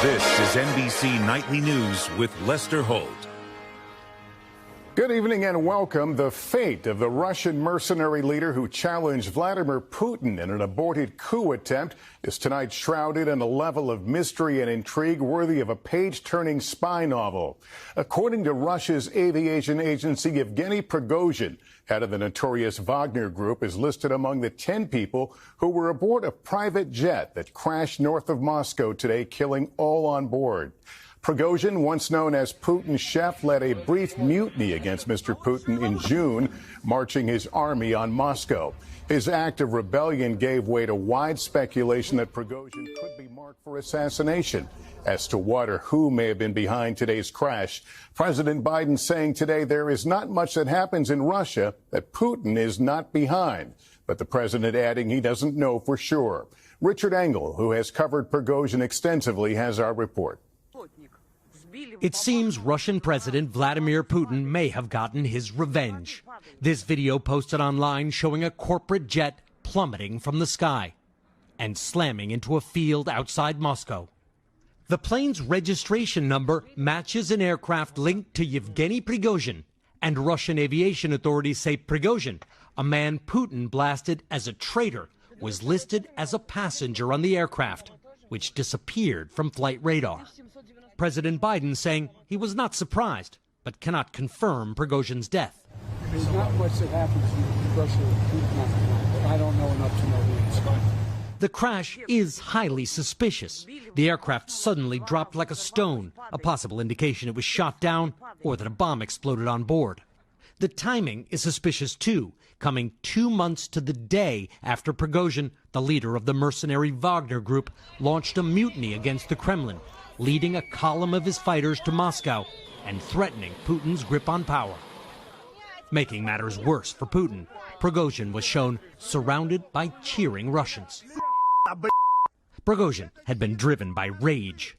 This is NBC Nightly News with Lester Holt. Good evening and welcome. The fate of the Russian mercenary leader who challenged Vladimir Putin in an aborted coup attempt is tonight shrouded in a level of mystery and intrigue worthy of a page-turning spy novel. According to Russia's aviation agency, Yevgeny Prigozhin, head of the notorious Wagner Group, is listed among the 10 people who were aboard a private jet that crashed north of Moscow today, killing all on board. Prigozhin, once known as Putin's chef, led a brief mutiny against Mr. Putin in June, marching his army on Moscow. His act of rebellion gave way to wide speculation that Prigozhin could be marked for assassination. As to what or who may have been behind today's crash, President Biden saying today there is not much that happens in Russia that Putin is not behind. But the president adding he doesn't know for sure. Richard Engel, who has covered Prigozhin extensively, has our report. It seems Russian President Vladimir Putin may have gotten his revenge. This video posted online showing a corporate jet plummeting from the sky and slamming into a field outside Moscow. The plane's registration number matches an aircraft linked to Yevgeny Prigozhin, and Russian aviation authorities say Prigozhin, a man Putin blasted as a traitor, was listed as a passenger on the aircraft, which disappeared from flight radar. President Biden saying he was not surprised, but cannot confirm Prigozhin's death. There's not much that happens in Russia. I don't know enough to know the answer. The crash is highly suspicious. The aircraft suddenly dropped like a stone, a possible indication it was shot down or that a bomb exploded on board. The timing is suspicious too, coming 2 months to the day after Prigozhin, the leader of the mercenary Wagner Group, launched a mutiny against the Kremlin, leading a column of his fighters to Moscow and threatening Putin's grip on power. Making matters worse for Putin, Prigozhin was shown surrounded by cheering Russians. Prigozhin had been driven by rage.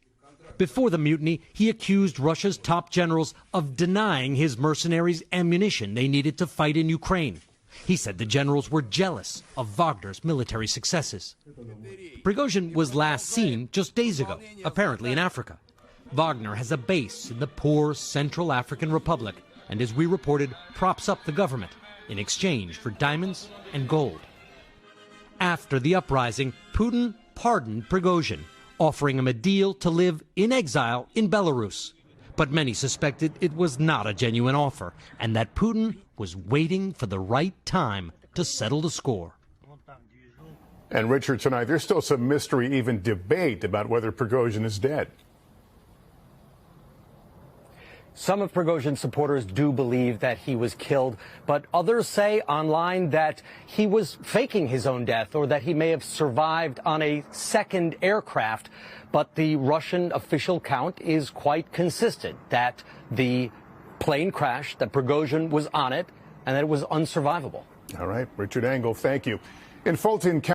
Before the mutiny, he accused Russia's top generals of denying his mercenaries ammunition they needed to fight in Ukraine. He said the generals were jealous of Wagner's military successes. Prigozhin was last seen just days ago, apparently in Africa. Wagner has a base in the poor Central African Republic and, as we reported, props up the government in exchange for diamonds and gold. After the uprising, Putin pardoned Prigozhin, offering him a deal to live in exile in Belarus. But many suspected it was not a genuine offer and that Putin was waiting for the right time to settle the score. And Richard, tonight there's still some mystery, even debate about whether Prigozhin is dead. Some of Prigozhin's supporters do believe that he was killed, but others say online that he was faking his own death or that he may have survived on a second aircraft. But the Russian official count is quite consistent, that the plane crashed, that Prigozhin was on it, and that it was unsurvivable. All right, Richard Engel, thank you. In Fulton County,